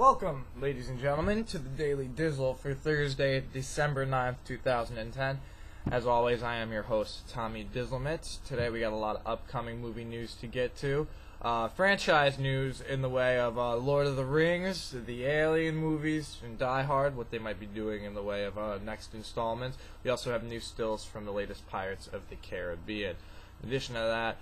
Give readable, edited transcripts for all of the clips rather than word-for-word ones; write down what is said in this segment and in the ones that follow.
Welcome, ladies and gentlemen, to the Daily Dizzle for Thursday, December 9th, 2010. As always, I am your host, Tommy Dizzlemits. Today we got a lot of upcoming movie news to get to. Franchise news in the way of Lord of the Rings, the Alien movies, and Die Hard, what they might be doing in the way of next installments. We also have new stills from the latest Pirates of the Caribbean. In addition to that,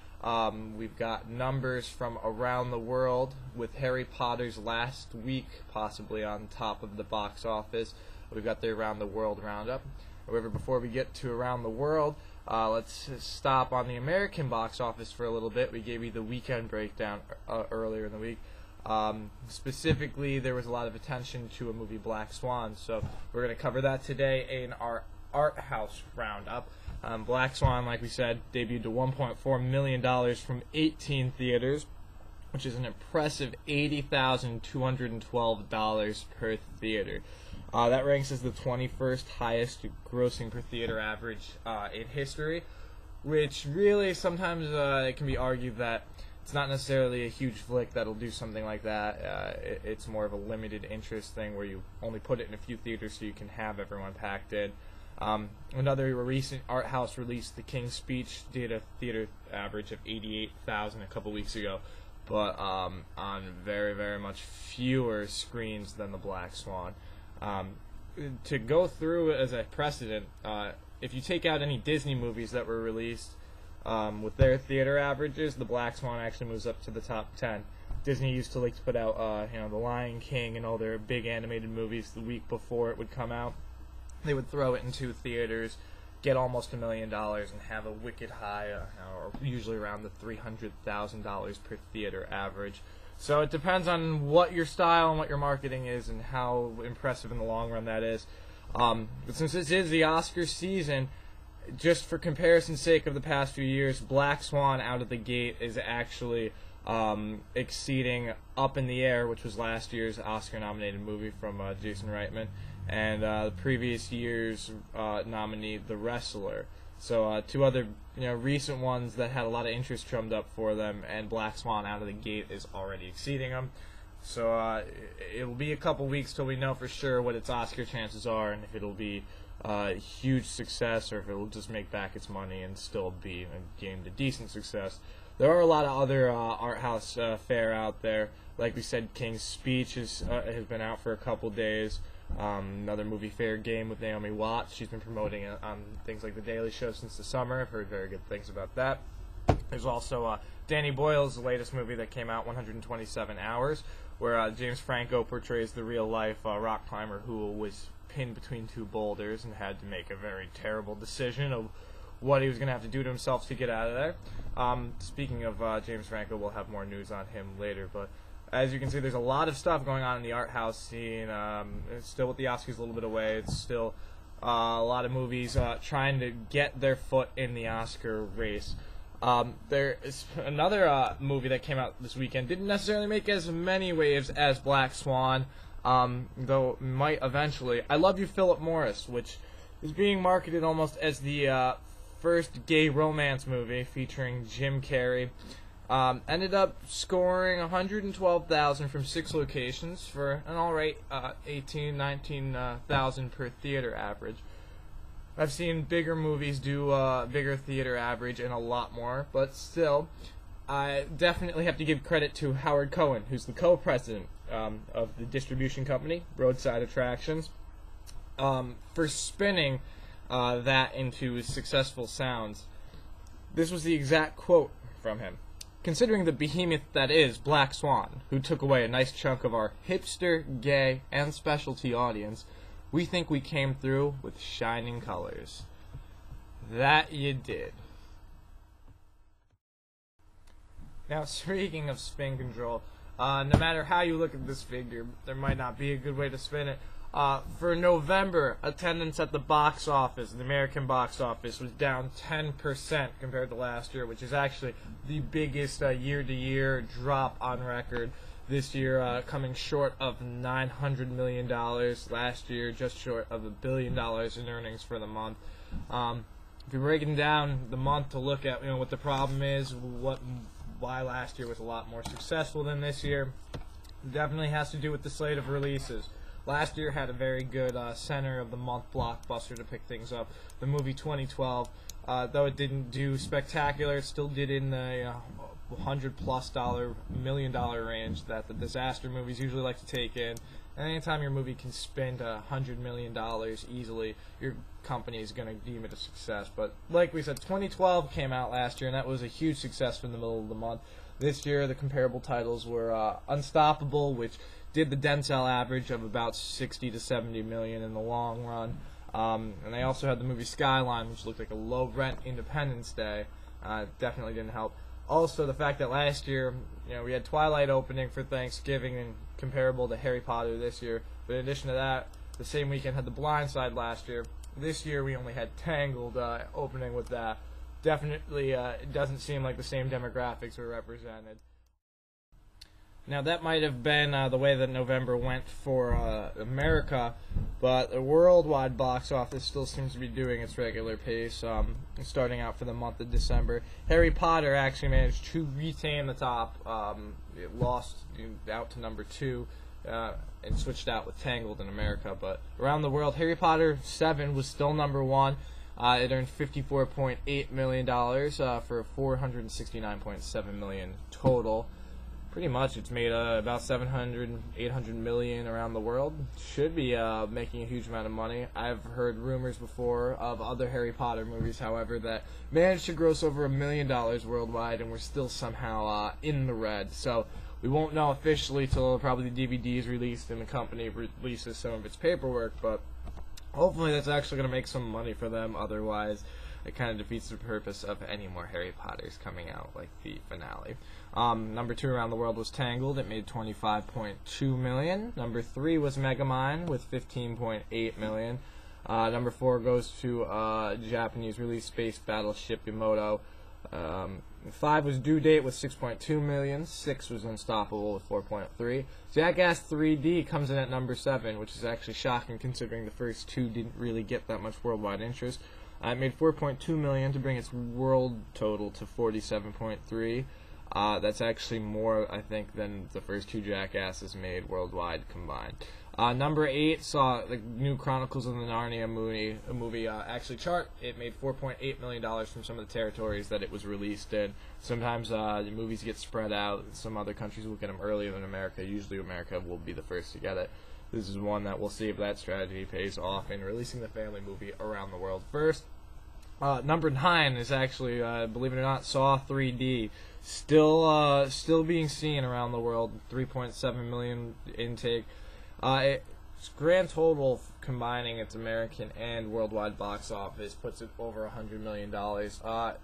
we've got numbers from around the world, with Harry Potter's last week possibly on top of the box office. We've got the Around the World Roundup. However, before we get to Around the World, let's stop on the American box office for a little bit. We gave you the weekend breakdown earlier in the week. Specifically, there was a lot of attention to a movie, Black Swan, so we're going to cover that today in our Art House Roundup. Black Swan, like we said, debuted to $1.4 million from 18 theaters, which is an impressive $80,212 per theater. That ranks as the 21st highest grossing per theater average in history, which really sometimes it can be argued that it's not necessarily a huge flick that'll do something like that. It's more of a limited interest thing where you only put it in a few theaters so you can have everyone packed in. Another recent art house release, The King's Speech, did a theater average of 88,000 a couple weeks ago, but on very, very much fewer screens than the Black Swan. To go through as a precedent, if you take out any Disney movies that were released with their theater averages, the Black Swan actually moves up to the top 10. Disney used to like to put out The Lion King and all their big animated movies the week before it would come out. They would throw it into theaters, get almost $1 million, and have a wicked high, or usually around the $300,000 per theater average. So it depends on what your style and what your marketing is and how impressive in the long run that is. But since this is the Oscar season, just for comparison's sake of the past few years, Black Swan out of the gate is actually exceeding Up in the Air, which was last year's Oscar-nominated movie from Jason Reitman, and the previous year's nominee, The Wrestler. So two other recent ones that had a lot of interest drummed up for them, and Black Swan out of the gate is already exceeding them. So it'll be a couple weeks till we know for sure what its Oscar chances are, and if it'll be a huge success or if it'll just make back its money and still be gained a decent success. There are a lot of other art house fare out there. Like we said, King's Speech has been out for a couple days. Another movie, Fair Game, with Naomi Watts. She's been promoting it on things like The Daily Show since the summer. I've heard very good things about that. There's also Danny Boyle's latest movie that came out, 127 Hours, where James Franco portrays the real-life rock climber who was pinned between two boulders and had to make a very terrible decision of what he was going to have to do to himself to get out of there. Speaking of James Franco, we'll have more news on him later, but as you can see, there's a lot of stuff going on in the art house scene. It's still with the Oscars a little bit away. It's still a lot of movies trying to get their foot in the Oscar race. There is another movie that came out this weekend. Didn't necessarily make as many waves as Black Swan, though might eventually. I Love You, Philip Morris, which is being marketed almost as the first gay romance movie featuring Jim Carrey. Ended up scoring $112,000 from 6 locations for an alright $19,000 per theater average. I've seen bigger movies do bigger theater average and a lot more, but still, I definitely have to give credit to Howard Cohen, who's the co-president of the distribution company, Roadside Attractions, for spinning that into successful sounds. This was the exact quote from him. "Considering the behemoth that is Black Swan, who took away a nice chunk of our hipster, gay, and specialty audience, we think we came through with shining colors." That you did. Now, speaking of spin control, no matter how you look at this figure, there might not be a good way to spin it. For November, attendance at the box office, the American box office, was down 10% compared to last year, which is actually the biggest year-to-year drop on record. This year, coming short of $900 million. Last year, just short of $1 billion in earnings for the month. If you're breaking down the month to look at what the problem is, why last year was a lot more successful than this year, definitely has to do with the slate of releases. Last year had a very good center of the month blockbuster to pick things up. The movie 2012, though it didn't do spectacular, it still did in the $100+ $1 million range that the disaster movies usually like to take in. And anytime your movie can spend $100 million easily, your company is going to deem it a success. But like we said, 2012 came out last year, and that was a huge success from the middle of the month. This year, the comparable titles were Unstoppable, which did the Denzel average of about 60 to 70 million in the long run. And they also had the movie Skyline, which looked like a low-rent Independence Day. Definitely didn't help. Also, the fact that last year, we had Twilight opening for Thanksgiving and comparable to Harry Potter this year. But in addition to that, the same weekend had The Blind Side last year. This year, we only had Tangled opening with that. Definitely, it doesn't seem like the same demographics were represented. Now, that might have been the way that November went for America, but the worldwide box office still seems to be doing its regular pace, starting out for the month of December. Harry Potter actually managed to retain the top. It lost out to number 2 and switched out with Tangled in America, but around the world, Harry Potter 7 was still number 1. It earned $54.8 million for $469.7 million total. Pretty much, it's made about 700, 800 million around the world. Should be making a huge amount of money. I've heard rumors before of other Harry Potter movies, however, that managed to gross over $1 million worldwide, and we're still somehow in the red. So we won't know officially till probably the DVD is released and the company releases some of its paperwork, but hopefully that's actually going to make some money for them. Otherwise, it kind of defeats the purpose of any more Harry Potters coming out, like the finale. Number 2 around the world was Tangled. It made $25.2 million. Number 3 was Megamind with $15.8 million. Number 4 goes to Japanese release Space Battleship Yamato. 5 was Due Date with $6.2 million. 6 was Unstoppable with $4.3. Jackass 3D comes in at number 7, which is actually shocking considering the first 2 didn't really get that much worldwide interest. It made $4.2 million to bring its world total to $47.3. That's actually more, I think, than the first 2 Jackasses made worldwide combined. Number 8 saw the new Chronicles of the Narnia movie actually chart. It made $4.8 million from some of the territories that it was released in. Sometimes the movies get spread out. Some other countries will get them earlier than America. Usually America will be the first to get it. This is one that we'll see if that strategy pays off in releasing the family movie around the world first. Number 9 is actually, believe it or not, Saw 3D. Still being seen around the world. 3.7 million intake. Its grand total, combining its American and worldwide box office, puts it over $100 million.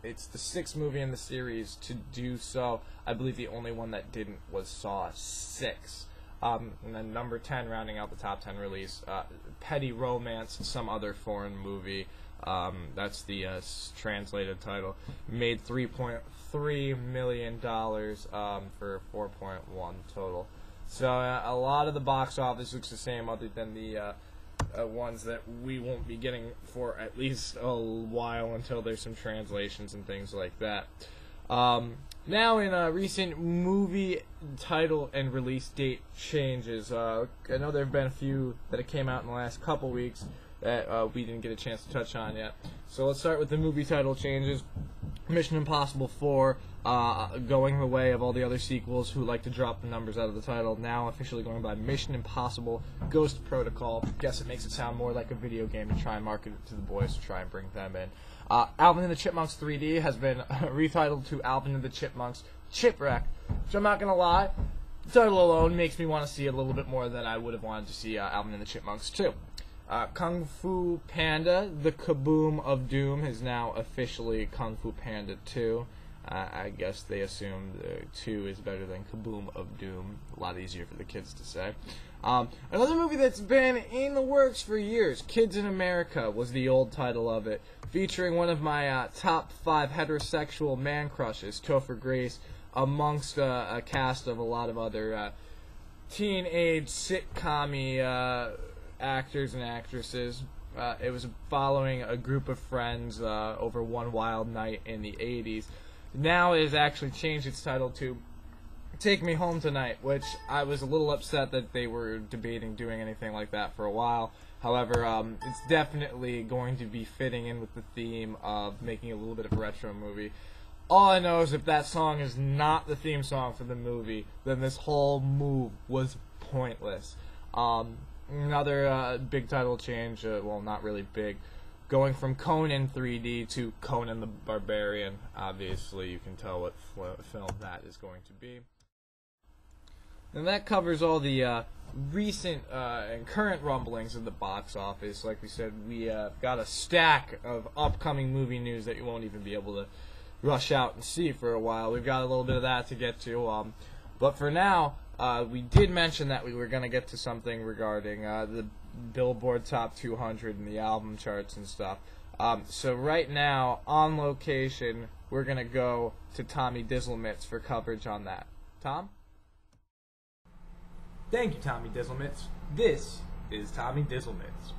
It's the 6th movie in the series to do so. I believe the only one that didn't was Saw 6. And then number 10, rounding out the top 10 release, Petty Romance, some other foreign movie. That's the translated title. Made $3.3 million for 4.1 total. So a lot of the box office looks the same, other than the ones that we won't be getting for at least a while until there's some translations and things like that. Now, in recent movie title and release date changes, I know there have been a few that have came out in the last couple weeks that we didn't get a chance to touch on yet. So let's start with the movie title changes. Mission Impossible 4, going the way of all the other sequels who like to drop the numbers out of the title, now officially going by Mission Impossible Ghost Protocol. Guess it makes it sound more like a video game to try and market it to the boys to try and bring them in. Alvin and the Chipmunks 3D has been retitled to Alvin and the Chipmunks Chipwreck, which I'm not going to lie, the title alone makes me want to see it a little bit more than I would have wanted to see Alvin and the Chipmunks 2. Kung Fu Panda, The Kaboom of Doom, is now officially Kung Fu Panda 2. I guess they assumed 2 is better than Kaboom of Doom. A lot easier for the kids to say. Another movie that's been in the works for years, Kids in America was the old title of it, featuring one of my top 5 heterosexual man crushes, Topher Grace, amongst a cast of a lot of other teenage sitcom-y actors and actresses. It was following a group of friends over one wild night in the 80s. Now it has actually changed its title to Take Me Home Tonight, which I was a little upset that they were debating doing anything like that for a while. However, it's definitely going to be fitting in with the theme of making a little bit of a retro movie. All I know is if that song is not the theme song for the movie, then this whole move was pointless. Another big title change, well, not really big, going from Conan 3D to Conan the Barbarian. Obviously, you can tell what film that is going to be. And that covers all the recent and current rumblings of the box office. Like we said, we got a stack of upcoming movie news that you won't even be able to rush out and see for a while. We've got a little bit of that to get to. But for now, we did mention that we were going to get to something regarding the Billboard Top 200 and the album charts and stuff. So right now, on location, we're going to go to Tommy Dizzlemits for coverage on that. Tom? Thank you, Tommy Dizzlemits. This is Tommy Dizzlemits.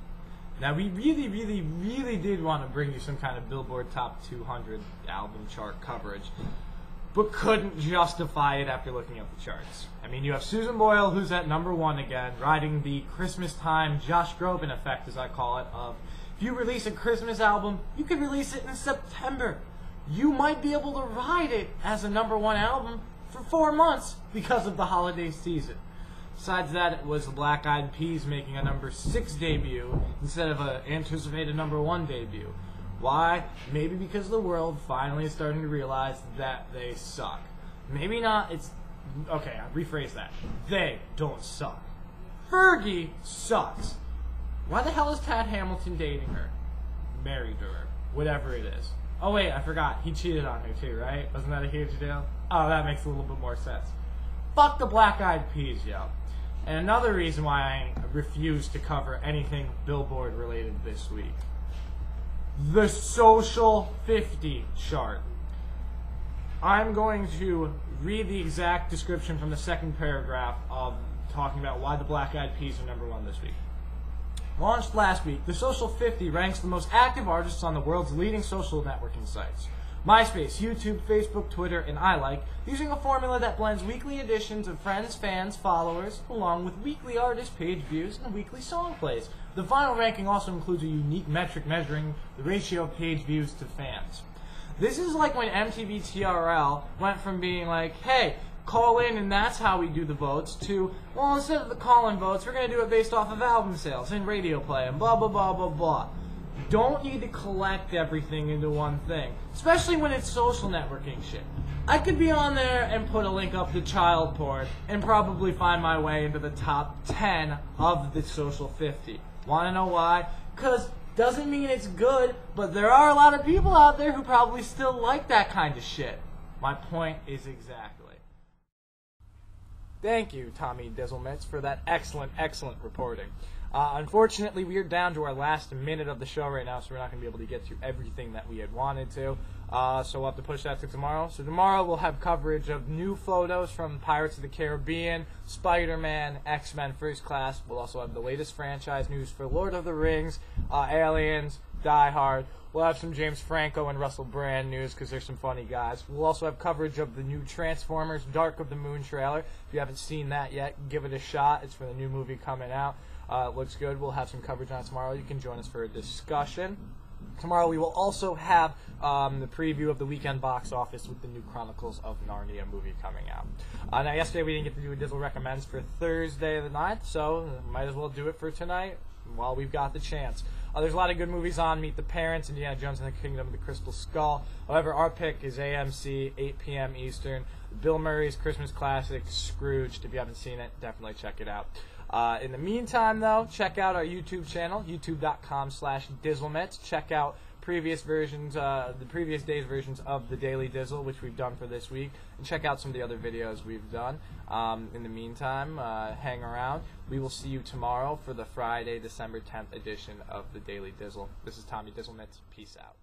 Now, we really did want to bring you some kind of Billboard Top 200 album chart coverage, but couldn't justify it after looking at the charts. I mean, you have Susan Boyle, who's at #1 again, riding the Christmas time Josh Groban effect, as I call it, of if you release a Christmas album, you could release it in September. You might be able to ride it as a #1 album for 4 months because of the holiday season. Besides that, it was the Black Eyed Peas making a #6 debut instead of an anticipated #1 debut. Why? Maybe because the world finally is starting to realize that they suck. Maybe not, okay, I'll rephrase that. They don't suck. Fergie sucks. Why the hell is Tad Hamilton dating her? Married to her. Whatever it is. Oh wait, I forgot. He cheated on her too, right? Wasn't that a huge deal? Oh, that makes a little bit more sense. Fuck the Black Eyed Peas, yo. And another reason why I refuse to cover anything Billboard related this week. The Social 50 chart. I'm going to read the exact description from the second paragraph of talking about why the Black Eyed Peas are #1 this week. Launched last week, the Social 50 ranks the most active artists on the world's leading social networking sites. MySpace, YouTube, Facebook, Twitter, and iLike, using a formula that blends weekly editions of friends, fans, followers, along with weekly artist page views and weekly song plays. The final ranking also includes a unique metric measuring the ratio of page views to fans. This is like when MTV TRL went from being like, hey, call in and that's how we do the votes, to, well, instead of the call-in votes, we're going to do it based off of album sales and radio play and blah, blah, blah, blah, blah. Don't need to collect everything into one thing, especially when it's social networking shit. I could be on there and put a link up to child porn and probably find my way into the top 10 of the Social 50. Want to know why? Because doesn't mean it's good, but there are a lot of people out there who probably still like that kind of shit. My point is exactly. Thank you, Tommy Dizzlemits, for that excellent reporting. Unfortunately, we are down to our last minute of the show right now, so we're not going to be able to get to everything that we had wanted to. So we'll have to push that to tomorrow. So tomorrow we'll have coverage of new photos from Pirates of the Caribbean, Spider-Man, X-Men First Class. We'll also have the latest franchise news for Lord of the Rings, Aliens, Die Hard. We'll have some James Franco and Russell Brand news because they're some funny guys. We'll also have coverage of the new Transformers Dark of the Moon trailer. If you haven't seen that yet, give it a shot. It's for the new movie coming out. It looks good. We'll have some coverage on it tomorrow. You can join us for a discussion. Tomorrow we will also have the preview of the weekend box office with the new Chronicles of Narnia movie coming out. Now, yesterday we didn't get to do a Dizzle Recommends for Thursday the 9th, so might as well do it for tonight while we've got the chance. There's a lot of good movies on. Meet the Parents, Indiana Jones and the Kingdom of the Crystal Skull. However, our pick is AMC, 8 p.m. Eastern. Bill Murray's Christmas classic, Scrooged. If you haven't seen it, definitely check it out. In the meantime, though, check out our YouTube channel, youtube.com/Dizzlemits. Check out previous versions, the previous day's versions of the Daily Dizzle, which we've done for this week, and check out some of the other videos we've done. In the meantime, hang around. We will see you tomorrow for the Friday, December 10th edition of the Daily Dizzle. This is Tommy Dizzlemits. Peace out.